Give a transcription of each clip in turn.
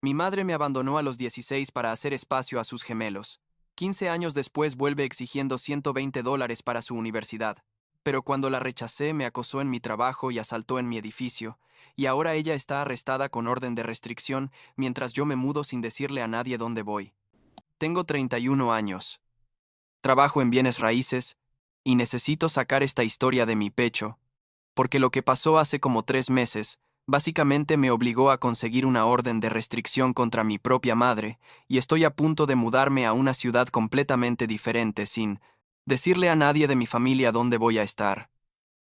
Mi madre me abandonó a los 16 para hacer espacio a sus gemelos. 15 años después vuelve exigiendo $120 para su universidad. Pero cuando la rechacé me acosó en mi trabajo y asaltó en mi edificio, y ahora ella está arrestada con orden de restricción mientras yo me mudo sin decirle a nadie dónde voy. Tengo 31 años. Trabajo en bienes raíces, y necesito sacar esta historia de mi pecho, porque lo que pasó hace como 3 meses, básicamente me obligó a conseguir una orden de restricción contra mi propia madre, y estoy a punto de mudarme a una ciudad completamente diferente sin decirle a nadie de mi familia dónde voy a estar.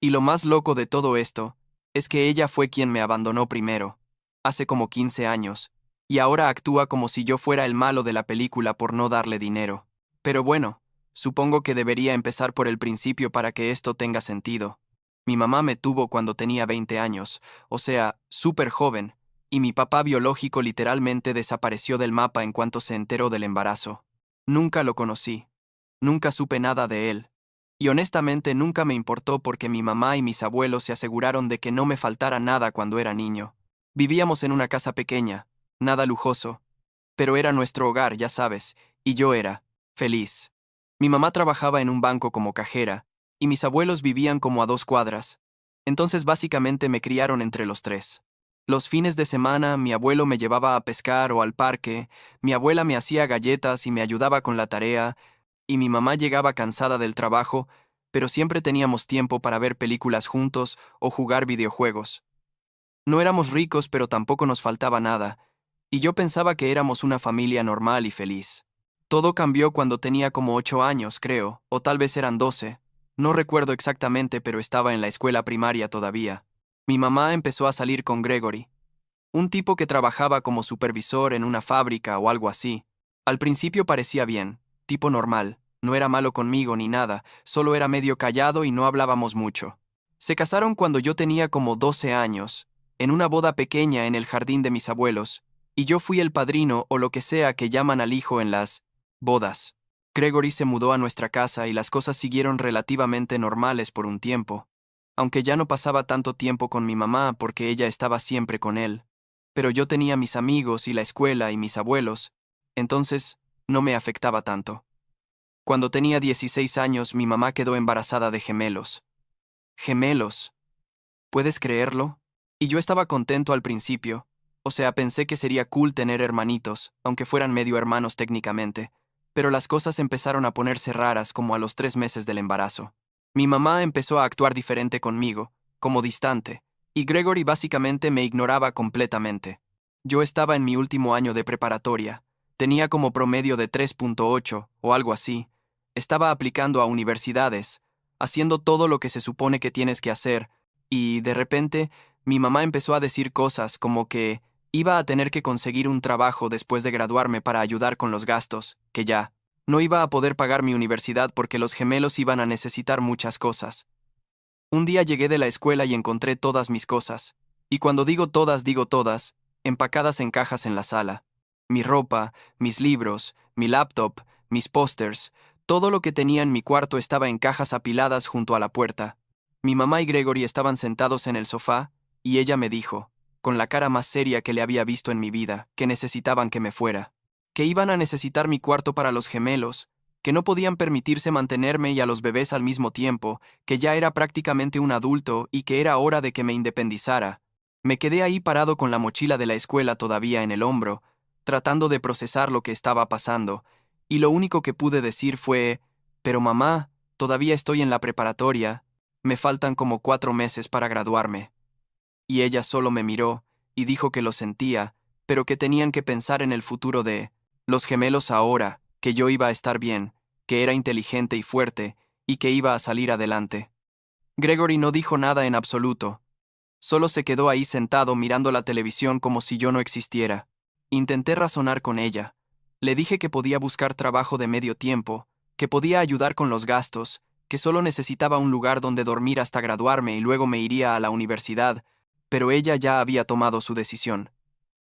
Y lo más loco de todo esto, es que ella fue quien me abandonó primero, hace como 15 años, y ahora actúa como si yo fuera el malo de la película por no darle dinero. Pero bueno, supongo que debería empezar por el principio para que esto tenga sentido. Mi mamá me tuvo cuando tenía 20 años, o sea, súper joven, y mi papá biológico literalmente desapareció del mapa en cuanto se enteró del embarazo. Nunca lo conocí. Nunca supe nada de él. Y honestamente nunca me importó porque mi mamá y mis abuelos se aseguraron de que no me faltara nada cuando era niño. Vivíamos en una casa pequeña, nada lujoso, pero era nuestro hogar, ya sabes, y yo era feliz. Mi mamá trabajaba en un banco como cajera, y mis abuelos vivían como a 2 cuadras. Entonces básicamente me criaron entre los tres. Los fines de semana mi abuelo me llevaba a pescar o al parque, mi abuela me hacía galletas y me ayudaba con la tarea, y mi mamá llegaba cansada del trabajo, pero siempre teníamos tiempo para ver películas juntos o jugar videojuegos. No éramos ricos, pero tampoco nos faltaba nada, y yo pensaba que éramos una familia normal y feliz. Todo cambió cuando tenía como 8 años, creo, o tal vez eran 12. No recuerdo exactamente, pero estaba en la escuela primaria todavía. Mi mamá empezó a salir con Gregory, un tipo que trabajaba como supervisor en una fábrica o algo así. Al principio parecía bien, tipo normal, no era malo conmigo ni nada, solo era medio callado y no hablábamos mucho. Se casaron cuando yo tenía como 12 años, en una boda pequeña en el jardín de mis abuelos, y yo fui el padrino o lo que sea que llaman al hijo en las bodas. Gregory se mudó a nuestra casa y las cosas siguieron relativamente normales por un tiempo, aunque ya no pasaba tanto tiempo con mi mamá porque ella estaba siempre con él. Pero yo tenía mis amigos y la escuela y mis abuelos, entonces no me afectaba tanto. Cuando tenía 16 años, mi mamá quedó embarazada de gemelos. Gemelos. ¿Puedes creerlo? Y yo estaba contento al principio. O sea, pensé que sería cool tener hermanitos, aunque fueran medio hermanos técnicamente. Pero las cosas empezaron a ponerse raras como a los 3 meses del embarazo. Mi mamá empezó a actuar diferente conmigo, como distante, y Gregory básicamente me ignoraba completamente. Yo estaba en mi último año de preparatoria. Tenía como promedio de 3.8 o algo así. Estaba aplicando a universidades, haciendo todo lo que se supone que tienes que hacer, y, de repente, mi mamá empezó a decir cosas como que iba a tener que conseguir un trabajo después de graduarme para ayudar con los gastos, que ya no iba a poder pagar mi universidad porque los gemelos iban a necesitar muchas cosas. Un día llegué de la escuela y encontré todas mis cosas, y cuando digo todas, empacadas en cajas en la sala. Mi ropa, mis libros, mi laptop, mis pósters, todo lo que tenía en mi cuarto estaba en cajas apiladas junto a la puerta. Mi mamá y Gregory estaban sentados en el sofá, y ella me dijo, con la cara más seria que le había visto en mi vida, que necesitaban que me fuera. Que iban a necesitar mi cuarto para los gemelos, que no podían permitirse mantenerme y a los bebés al mismo tiempo, que ya era prácticamente un adulto y que era hora de que me independizara. Me quedé ahí parado con la mochila de la escuela todavía en el hombro, tratando de procesar lo que estaba pasando, y lo único que pude decir fue, pero mamá, todavía estoy en la preparatoria, me faltan como 4 meses para graduarme. Y ella solo me miró y dijo que lo sentía, pero que tenían que pensar en el futuro de los gemelos ahora, que yo iba a estar bien, que era inteligente y fuerte, y que iba a salir adelante. Gregory no dijo nada en absoluto. Solo se quedó ahí sentado mirando la televisión como si yo no existiera. Intenté razonar con ella. Le dije que podía buscar trabajo de medio tiempo, que podía ayudar con los gastos, que solo necesitaba un lugar donde dormir hasta graduarme y luego me iría a la universidad, pero ella ya había tomado su decisión.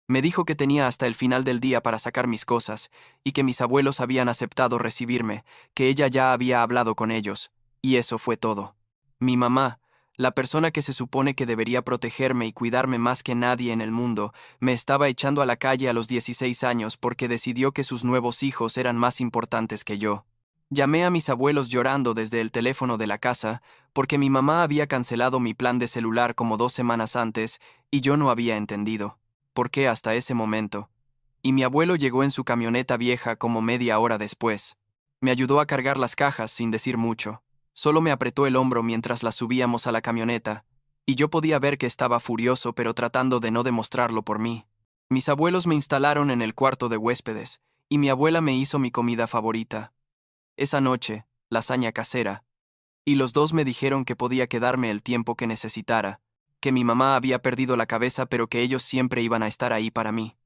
Me dijo que tenía hasta el final del día para sacar mis cosas, y que mis abuelos habían aceptado recibirme, que ella ya había hablado con ellos, y eso fue todo. Mi mamá, La persona que se supone que debería protegerme y cuidarme más que nadie en el mundo, me estaba echando a la calle a los 16 años porque decidió que sus nuevos hijos eran más importantes que yo. Llamé a mis abuelos llorando desde el teléfono de la casa, porque mi mamá había cancelado mi plan de celular como 2 semanas antes y yo no había entendido por qué hasta ese momento. Y mi abuelo llegó en su camioneta vieja como media hora después. Me ayudó a cargar las cajas sin decir mucho. Solo me apretó el hombro mientras las subíamos a la camioneta, y yo podía ver que estaba furioso pero tratando de no demostrarlo por mí. Mis abuelos me instalaron en el cuarto de huéspedes, y mi abuela me hizo mi comida favorita. Esa noche, lasaña casera. Y los dos me dijeron que podía quedarme el tiempo que necesitara, que mi mamá había perdido la cabeza pero que ellos siempre iban a estar ahí para mí.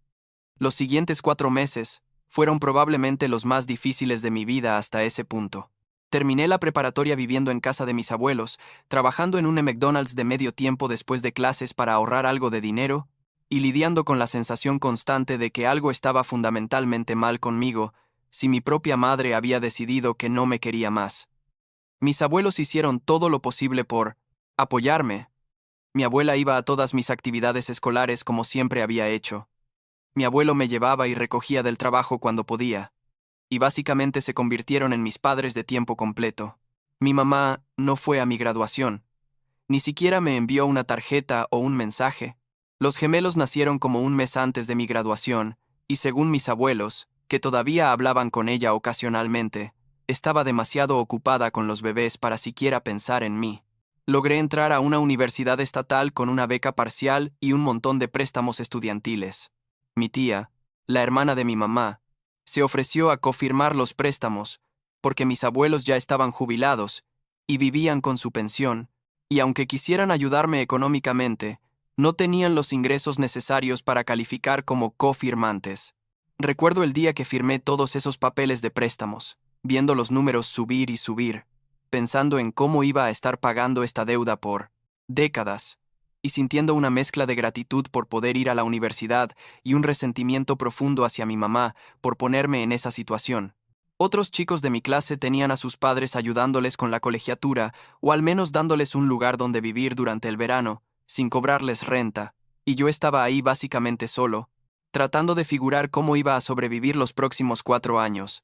Los siguientes 4 meses fueron probablemente los más difíciles de mi vida hasta ese punto. Terminé la preparatoria viviendo en casa de mis abuelos, trabajando en un McDonald's de medio tiempo después de clases para ahorrar algo de dinero, y lidiando con la sensación constante de que algo estaba fundamentalmente mal conmigo, si mi propia madre había decidido que no me quería más. Mis abuelos hicieron todo lo posible por apoyarme. Mi abuela iba a todas mis actividades escolares como siempre había hecho. Mi abuelo me llevaba y recogía del trabajo cuando podía, y básicamente se convirtieron en mis padres de tiempo completo. Mi mamá no fue a mi graduación. Ni siquiera me envió una tarjeta o un mensaje. Los gemelos nacieron como un mes antes de mi graduación, y según mis abuelos, que todavía hablaban con ella ocasionalmente, estaba demasiado ocupada con los bebés para siquiera pensar en mí. Logré entrar a una universidad estatal con una beca parcial y un montón de préstamos estudiantiles. Mi tía, la hermana de mi mamá, se ofreció a cofirmar los préstamos, porque mis abuelos ya estaban jubilados y vivían con su pensión, y aunque quisieran ayudarme económicamente, no tenían los ingresos necesarios para calificar como cofirmantes. Recuerdo el día que firmé todos esos papeles de préstamos, viendo los números subir y subir, pensando en cómo iba a estar pagando esta deuda por décadas, y sintiendo una mezcla de gratitud por poder ir a la universidad y un resentimiento profundo hacia mi mamá por ponerme en esa situación. Otros chicos de mi clase tenían a sus padres ayudándoles con la colegiatura o al menos dándoles un lugar donde vivir durante el verano, sin cobrarles renta, y yo estaba ahí básicamente solo, tratando de figurar cómo iba a sobrevivir los próximos 4 años.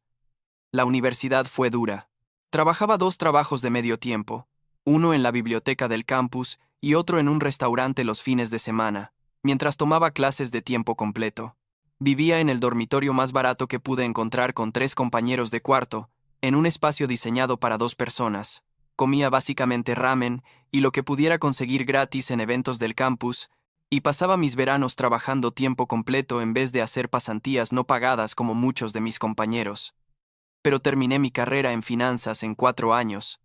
La universidad fue dura. Trabajaba 2 trabajos de medio tiempo, uno en la biblioteca del campus y otro en un restaurante los fines de semana, mientras tomaba clases de tiempo completo. Vivía en el dormitorio más barato que pude encontrar con 3 compañeros de cuarto, en un espacio diseñado para 2 personas. Comía básicamente ramen y lo que pudiera conseguir gratis en eventos del campus, y pasaba mis veranos trabajando tiempo completo en vez de hacer pasantías no pagadas como muchos de mis compañeros. Pero terminé mi carrera en finanzas en 4 años.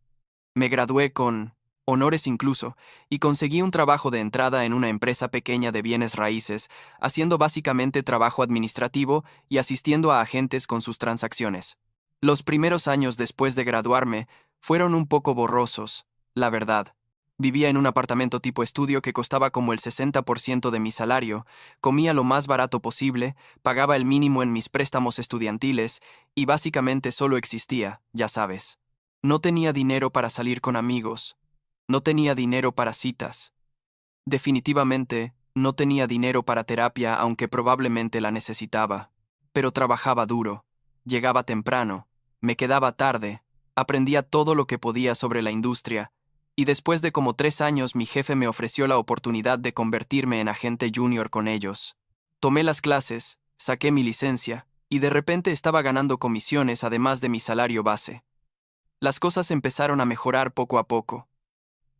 Me gradué con honores incluso, y conseguí un trabajo de entrada en una empresa pequeña de bienes raíces, haciendo básicamente trabajo administrativo y asistiendo a agentes con sus transacciones. Los primeros años después de graduarme fueron un poco borrosos, la verdad. Vivía en un apartamento tipo estudio que costaba como el 60% de mi salario, comía lo más barato posible, pagaba el mínimo en mis préstamos estudiantiles y básicamente solo existía, ya sabes. No tenía dinero para salir con amigos. No tenía dinero para citas. Definitivamente, no tenía dinero para terapia aunque probablemente la necesitaba. Pero trabajaba duro, llegaba temprano, me quedaba tarde, aprendía todo lo que podía sobre la industria, y después de como 3 años mi jefe me ofreció la oportunidad de convertirme en agente junior con ellos. Tomé las clases, saqué mi licencia, y de repente estaba ganando comisiones además de mi salario base. Las cosas empezaron a mejorar poco a poco.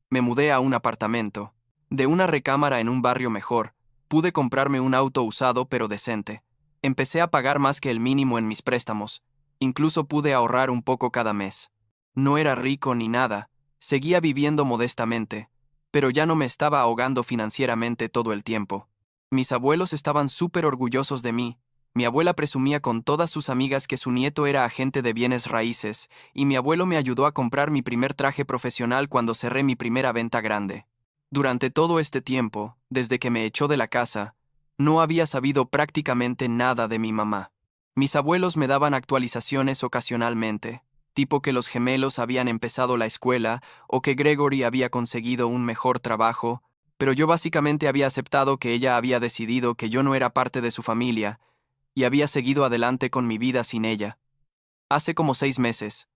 Me mudé a un apartamento. De una recámara en un barrio mejor, pude comprarme un auto usado pero decente. Empecé a pagar más que el mínimo en mis préstamos. Incluso pude ahorrar un poco cada mes. No era rico ni nada. Seguía viviendo modestamente, pero ya no me estaba ahogando financieramente todo el tiempo. Mis abuelos estaban súper orgullosos de mí. Mi abuela presumía con todas sus amigas que su nieto era agente de bienes raíces, y mi abuelo me ayudó a comprar mi primer traje profesional cuando cerré mi primera venta grande. Durante todo este tiempo, desde que me echó de la casa, no había sabido prácticamente nada de mi mamá. Mis abuelos me daban actualizaciones ocasionalmente, tipo que los gemelos habían empezado la escuela o que Gregory había conseguido un mejor trabajo, pero yo básicamente había aceptado que ella había decidido que yo no era parte de su familia y había seguido adelante con mi vida sin ella. Hace como 6 meses,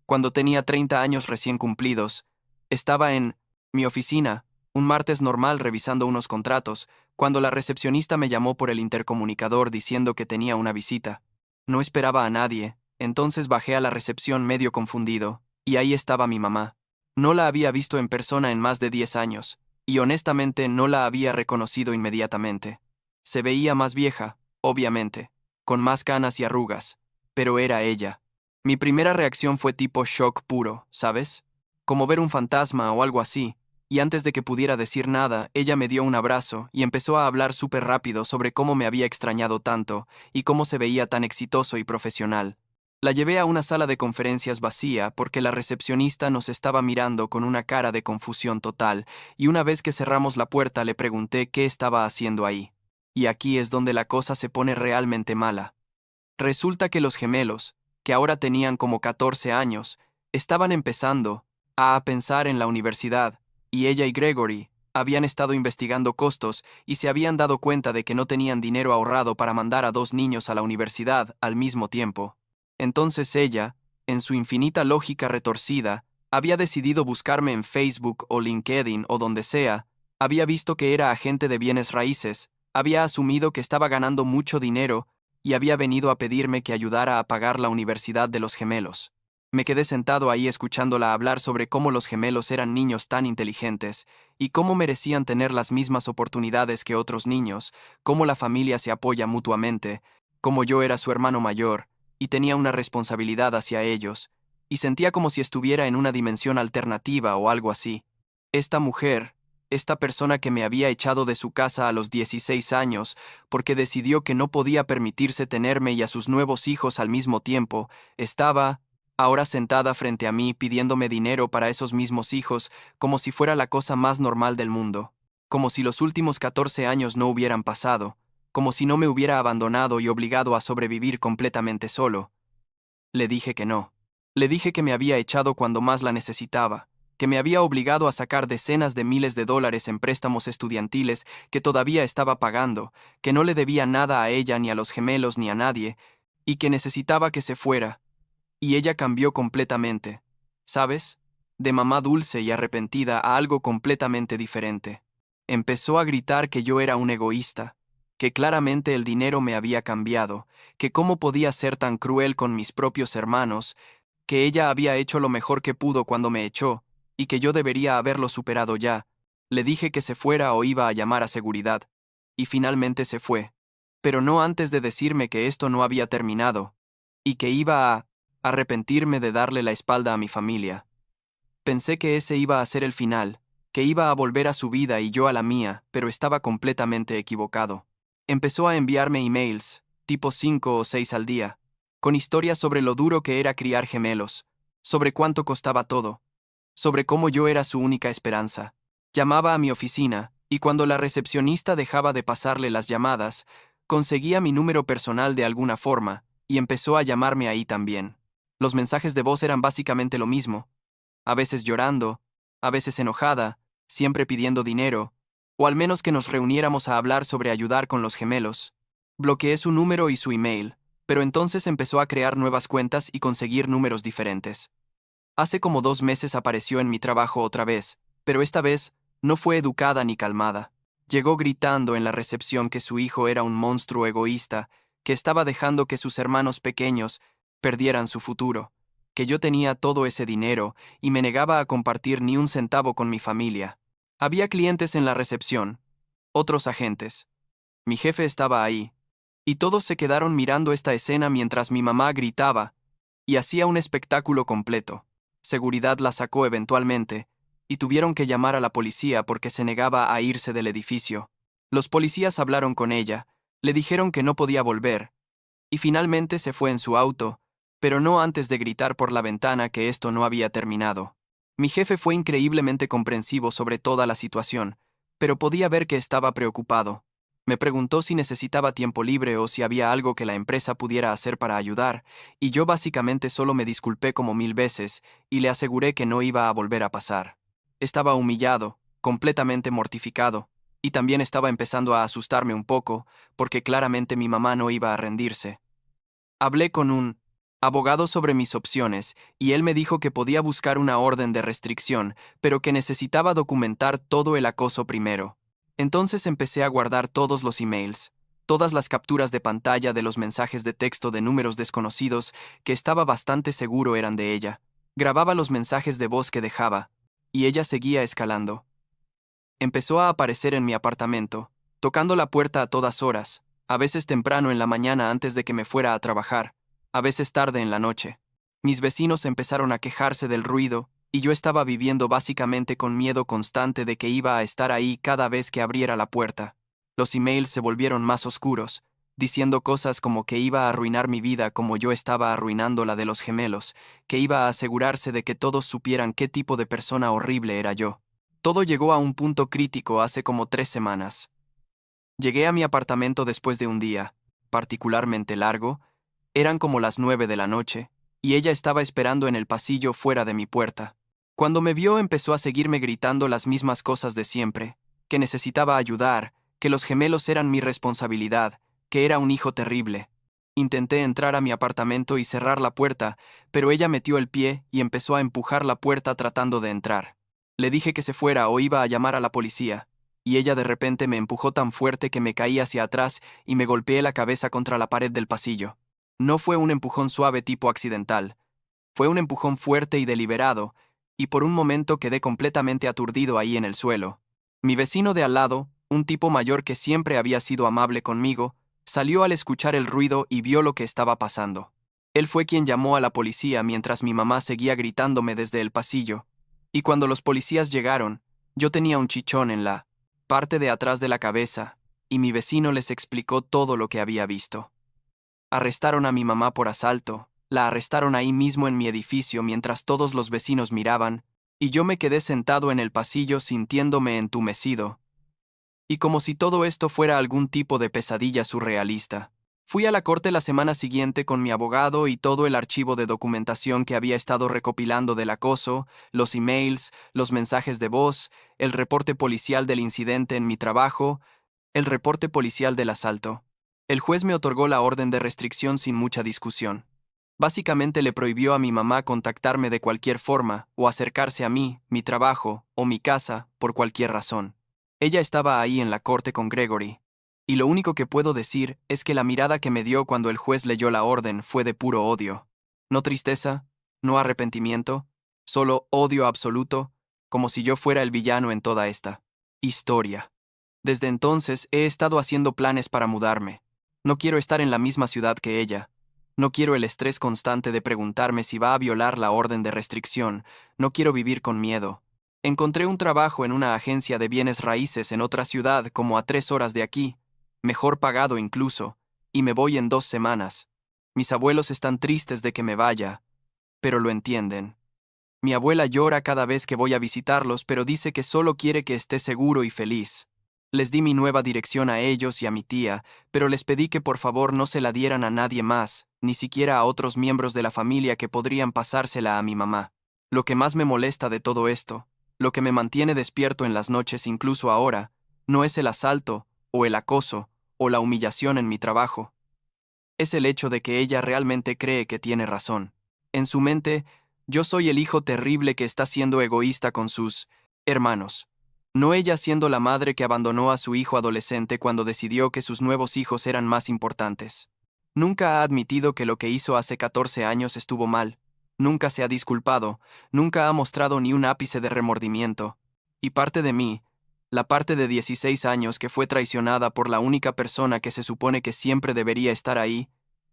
cuando tenía 30 años recién cumplidos, estaba en mi oficina, un martes normal revisando unos contratos, cuando la recepcionista me llamó por el intercomunicador diciendo que tenía una visita. No esperaba a nadie, entonces bajé a la recepción medio confundido, y ahí estaba mi mamá. No la había visto en persona en más de 10 años, y honestamente no la había reconocido inmediatamente. Se veía más vieja, obviamente, con más canas y arrugas, pero era ella. Mi primera reacción fue tipo shock puro, ¿sabes? Como ver un fantasma o algo así, y antes de que pudiera decir nada, ella me dio un abrazo y empezó a hablar súper rápido sobre cómo me había extrañado tanto y cómo se veía tan exitoso y profesional. La llevé a una sala de conferencias vacía porque la recepcionista nos estaba mirando con una cara de confusión total, y una vez que cerramos la puerta le pregunté qué estaba haciendo ahí. Y aquí es donde la cosa se pone realmente mala. Resulta que los gemelos, que ahora tenían como 14 años, estaban empezando a pensar en la universidad, y ella y Gregory habían estado investigando costos y se habían dado cuenta de que no tenían dinero ahorrado para mandar a 2 niños a la universidad al mismo tiempo. Entonces ella, en su infinita lógica retorcida, había decidido buscarme en Facebook o LinkedIn o donde sea, había visto que era agente de bienes raíces, había asumido que estaba ganando mucho dinero y había venido a pedirme que ayudara a pagar la universidad de los gemelos. Me quedé sentado ahí escuchándola hablar sobre cómo los gemelos eran niños tan inteligentes y cómo merecían tener las mismas oportunidades que otros niños, cómo la familia se apoya mutuamente, cómo yo era su hermano mayor y tenía una responsabilidad hacia ellos, y sentía como si estuviera en una dimensión alternativa o algo así. Esta mujer, esta persona que me había echado de su casa a los 16 años porque decidió que no podía permitirse tenerme y a sus nuevos hijos al mismo tiempo, estaba ahora sentada frente a mí pidiéndome dinero para esos mismos hijos como si fuera la cosa más normal del mundo, como si los últimos 14 años no hubieran pasado, como si no me hubiera abandonado y obligado a sobrevivir completamente solo. Le dije que no. Le dije que me había echado cuando más la necesitaba, que me había obligado a sacar decenas de miles de dólares en préstamos estudiantiles que todavía estaba pagando, que no le debía nada a ella ni a los gemelos ni a nadie, y que necesitaba que se fuera. Y ella cambió completamente, ¿sabes? De mamá dulce y arrepentida a algo completamente diferente. Empezó a gritar que yo era un egoísta, que claramente el dinero me había cambiado, que cómo podía ser tan cruel con mis propios hermanos, que ella había hecho lo mejor que pudo cuando me echó, y que yo debería haberlo superado ya. Le dije que se fuera o iba a llamar a seguridad, y finalmente se fue, pero no antes de decirme que esto no había terminado, y que iba a arrepentirme de darle la espalda a mi familia. Pensé que ese iba a ser el final, que iba a volver a su vida y yo a la mía, pero estaba completamente equivocado. Empezó a enviarme emails, tipo 5 o 6 al día, con historias sobre lo duro que era criar gemelos, sobre cuánto costaba todo, sobre cómo yo era su única esperanza. Llamaba a mi oficina, y cuando la recepcionista dejaba de pasarle las llamadas, conseguía mi número personal de alguna forma, y empezó a llamarme ahí también. Los mensajes de voz eran básicamente lo mismo, a veces llorando, a veces enojada, siempre pidiendo dinero, o al menos que nos reuniéramos a hablar sobre ayudar con los gemelos. Bloqueé su número y su email, pero entonces empezó a crear nuevas cuentas y conseguir números diferentes. Hace como 2 meses apareció en mi trabajo otra vez, pero esta vez no fue educada ni calmada. Llegó gritando en la recepción que su hijo era un monstruo egoísta, que estaba dejando que sus hermanos pequeños perdieran su futuro, que yo tenía todo ese dinero y me negaba a compartir ni un centavo con mi familia. Había clientes en la recepción, otros agentes. Mi jefe estaba ahí, y todos se quedaron mirando esta escena mientras mi mamá gritaba y hacía un espectáculo completo. Seguridad la sacó eventualmente, y tuvieron que llamar a la policía porque se negaba a irse del edificio. Los policías hablaron con ella, le dijeron que no podía volver, y finalmente se fue en su auto, pero no antes de gritar por la ventana que esto no había terminado. Mi jefe fue increíblemente comprensivo sobre toda la situación, pero podía ver que estaba preocupado. Me preguntó si necesitaba tiempo libre o si había algo que la empresa pudiera hacer para ayudar, y yo básicamente solo me disculpé como 1000 veces y le aseguré que no iba a volver a pasar. Estaba humillado, completamente mortificado, y también estaba empezando a asustarme un poco, porque claramente mi mamá no iba a rendirse. Hablé con un abogado sobre mis opciones, y él me dijo que podía buscar una orden de restricción, pero que necesitaba documentar todo el acoso primero. Entonces empecé a guardar todos los emails, todas las capturas de pantalla de los mensajes de texto de números desconocidos que estaba bastante seguro eran de ella. Grababa los mensajes de voz que dejaba, y ella seguía escalando. Empezó a aparecer en mi apartamento, tocando la puerta a todas horas, a veces temprano en la mañana antes de que me fuera a trabajar, a veces tarde en la noche. Mis vecinos empezaron a quejarse del ruido, y yo estaba viviendo básicamente con miedo constante de que iba a estar ahí cada vez que abriera la puerta. Los emails se volvieron más oscuros, diciendo cosas como que iba a arruinar mi vida como yo estaba arruinando la de los gemelos, que iba a asegurarse de que todos supieran qué tipo de persona horrible era yo. Todo llegó a un punto crítico hace como 3 semanas. Llegué a mi apartamento después de un día, particularmente largo, eran como las 9 de la noche, y ella estaba esperando en el pasillo fuera de mi puerta. Cuando me vio empezó a seguirme gritando las mismas cosas de siempre, que necesitaba ayudar, que los gemelos eran mi responsabilidad, que era un hijo terrible. Intenté entrar a mi apartamento y cerrar la puerta, pero ella metió el pie y empezó a empujar la puerta tratando de entrar. Le dije que se fuera o iba a llamar a la policía, y ella de repente me empujó tan fuerte que me caí hacia atrás y me golpeé la cabeza contra la pared del pasillo. No fue un empujón suave tipo accidental, fue un empujón fuerte y deliberado, y por un momento quedé completamente aturdido ahí en el suelo. Mi vecino de al lado, un tipo mayor que siempre había sido amable conmigo, salió al escuchar el ruido y vio lo que estaba pasando. Él fue quien llamó a la policía mientras mi mamá seguía gritándome desde el pasillo, y cuando los policías llegaron, yo tenía un chichón en la parte de atrás de la cabeza, y mi vecino les explicó todo lo que había visto. Arrestaron a mi mamá por asalto, la arrestaron ahí mismo en mi edificio mientras todos los vecinos miraban, y yo me quedé sentado en el pasillo sintiéndome entumecido. Y como si todo esto fuera algún tipo de pesadilla surrealista. Fui a la corte la semana siguiente con mi abogado y todo el archivo de documentación que había estado recopilando del acoso, los emails, los mensajes de voz, el reporte policial del incidente en mi trabajo, el reporte policial del asalto. El juez me otorgó la orden de restricción sin mucha discusión. Básicamente le prohibió a mi mamá contactarme de cualquier forma o acercarse a mí, mi trabajo o mi casa por cualquier razón. Ella estaba ahí en la corte con Gregory, y lo único que puedo decir es que la mirada que me dio cuando el juez leyó la orden fue de puro odio. No tristeza, no arrepentimiento, solo odio absoluto, como si yo fuera el villano en toda esta historia. Desde entonces he estado haciendo planes para mudarme. No quiero estar en la misma ciudad que ella. No quiero el estrés constante de preguntarme si va a violar la orden de restricción. No quiero vivir con miedo. Encontré un trabajo en una agencia de bienes raíces en otra ciudad como a 3 horas de aquí, mejor pagado incluso, y me voy en 2 semanas. Mis abuelos están tristes de que me vaya, pero lo entienden. Mi abuela llora cada vez que voy a visitarlos, pero dice que solo quiere que esté seguro y feliz. Les di mi nueva dirección a ellos y a mi tía, pero les pedí que por favor no se la dieran a nadie más, ni siquiera a otros miembros de la familia que podrían pasársela a mi mamá. Lo que más me molesta de todo esto, lo que me mantiene despierto en las noches incluso ahora, no es el asalto, o el acoso, o la humillación en mi trabajo. Es el hecho de que ella realmente cree que tiene razón. En su mente, yo soy el hijo terrible que está siendo egoísta con sus hermanos. No ella siendo la madre que abandonó a su hijo adolescente cuando decidió que sus nuevos hijos eran más importantes. Nunca ha admitido que lo que hizo hace 14 años estuvo mal. Nunca se ha disculpado, nunca ha mostrado ni un ápice de remordimiento. Y parte de mí, la parte de 16 años que fue traicionada por la única persona que se supone que siempre debería estar ahí,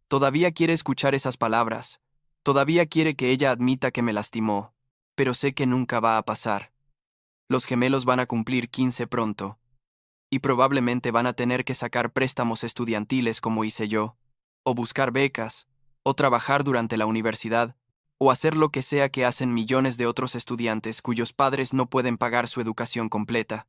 todavía quiere escuchar esas palabras. Todavía quiere que ella admita que me lastimó, pero sé que nunca va a pasar. Los gemelos van a cumplir 15 pronto, y probablemente van a tener que sacar préstamos estudiantiles como hice yo, o buscar becas, o trabajar durante la universidad, o hacer lo que sea que hacen millones de otros estudiantes cuyos padres no pueden pagar su educación completa.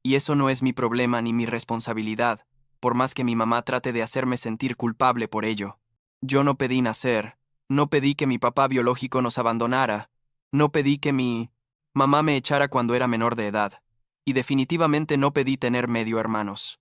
Y eso no es mi problema ni mi responsabilidad. por más que mi mamá trate de hacerme sentir culpable por ello. Yo no pedí nacer, no pedí que mi papá biológico nos abandonara, no pedí que mi mamá me echara cuando era menor de edad, y definitivamente no pedí tener medio hermanos.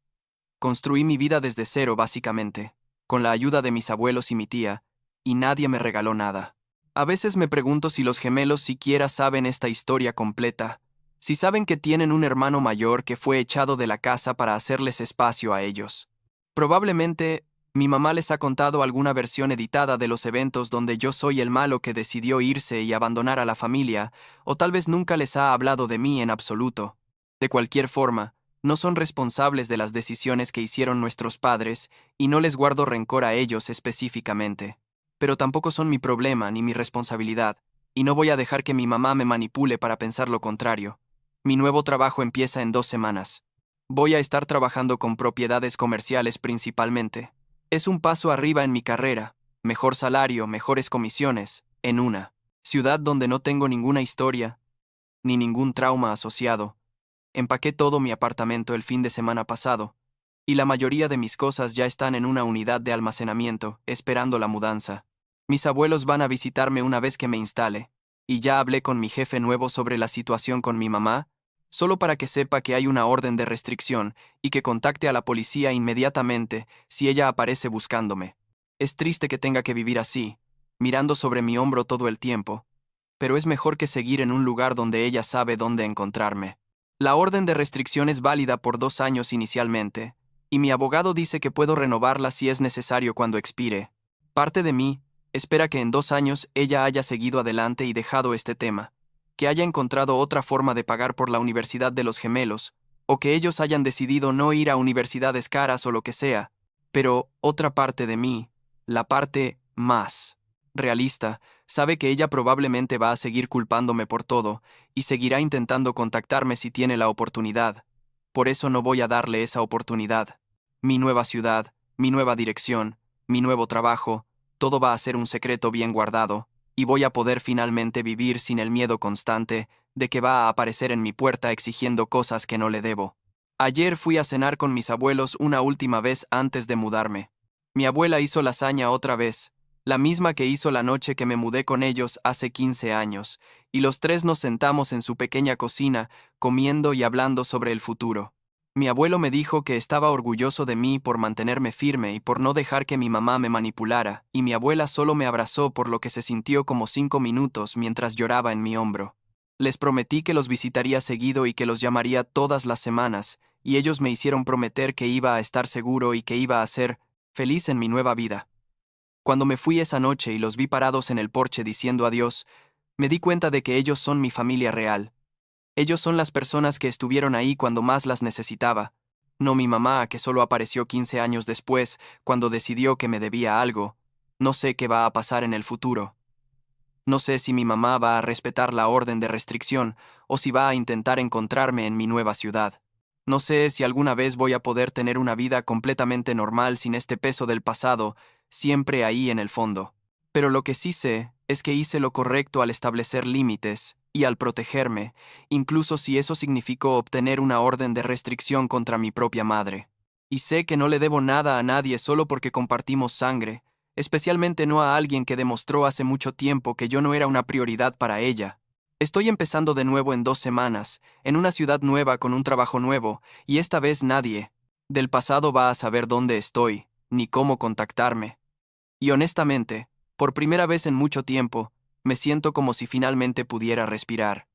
Construí mi vida desde cero, básicamente, con la ayuda de mis abuelos y mi tía, y nadie me regaló nada. A veces me pregunto si los gemelos siquiera saben esta historia completa, si saben que tienen un hermano mayor que fue echado de la casa para hacerles espacio a ellos. Probablemente, mi mamá les ha contado alguna versión editada de los eventos donde yo soy el malo que decidió irse y abandonar a la familia, o tal vez nunca les ha hablado de mí en absoluto. De cualquier forma, no son responsables de las decisiones que hicieron nuestros padres, y no les guardo rencor a ellos específicamente. Pero tampoco son mi problema ni mi responsabilidad, y no voy a dejar que mi mamá me manipule para pensar lo contrario. Mi nuevo trabajo empieza en 2 semanas. Voy a estar trabajando con propiedades comerciales principalmente. Es un paso arriba en mi carrera, mejor salario, mejores comisiones, en una ciudad donde no tengo ninguna historia, ni ningún trauma asociado. Empaqué todo mi apartamento el fin de semana pasado, y la mayoría de mis cosas ya están en una unidad de almacenamiento, esperando la mudanza. Mis abuelos van a visitarme una vez que me instale, y ya hablé con mi jefe nuevo sobre la situación con mi mamá, solo para que sepa que hay una orden de restricción y que contacte a la policía inmediatamente si ella aparece buscándome. Es triste que tenga que vivir así, mirando sobre mi hombro todo el tiempo, pero es mejor que seguir en un lugar donde ella sabe dónde encontrarme. La orden de restricción es válida por 2 años inicialmente, y mi abogado dice que puedo renovarla si es necesario cuando expire. Parte de mí espera que en 2 años ella haya seguido adelante y dejado este tema, que haya encontrado otra forma de pagar por la Universidad de los Gemelos, o que ellos hayan decidido no ir a universidades caras o lo que sea, pero otra parte de mí, la parte más realista, sabe que ella probablemente va a seguir culpándome por todo, y seguirá intentando contactarme si tiene la oportunidad. Por eso no voy a darle esa oportunidad. Mi nueva ciudad, mi nueva dirección, mi nuevo trabajo, todo va a ser un secreto bien guardado, y voy a poder finalmente vivir sin el miedo constante de que va a aparecer en mi puerta exigiendo cosas que no le debo. Ayer fui a cenar con mis abuelos una última vez antes de mudarme. Mi abuela hizo lasaña otra vez, la misma que hizo la noche que me mudé con ellos hace 15 años, y los tres nos sentamos en su pequeña cocina, comiendo y hablando sobre el futuro. Mi abuelo me dijo que estaba orgulloso de mí por mantenerme firme y por no dejar que mi mamá me manipulara, y mi abuela solo me abrazó por lo que se sintió como 5 minutos mientras lloraba en mi hombro. Les prometí que los visitaría seguido y que los llamaría todas las semanas, y ellos me hicieron prometer que iba a estar seguro y que iba a ser feliz en mi nueva vida. Cuando me fui esa noche y los vi parados en el porche diciendo adiós, me di cuenta de que ellos son mi familia real. Ellos son las personas que estuvieron ahí cuando más las necesitaba, no mi mamá, que solo apareció 15 años después, cuando decidió que me debía algo. No sé qué va a pasar en el futuro. No sé si mi mamá va a respetar la orden de restricción o si va a intentar encontrarme en mi nueva ciudad. No sé si alguna vez voy a poder tener una vida completamente normal sin este peso del pasado, siempre ahí en el fondo. Pero lo que sí sé es que hice lo correcto al establecer límites y al protegerme, incluso si eso significó obtener una orden de restricción contra mi propia madre. Y sé que no le debo nada a nadie solo porque compartimos sangre, especialmente no a alguien que demostró hace mucho tiempo que yo no era una prioridad para ella. Estoy empezando de nuevo en 2 semanas, en una ciudad nueva con un trabajo nuevo, y esta vez nadie del pasado va a saber dónde estoy, ni cómo contactarme. Y honestamente, por primera vez en mucho tiempo, me siento como si finalmente pudiera respirar.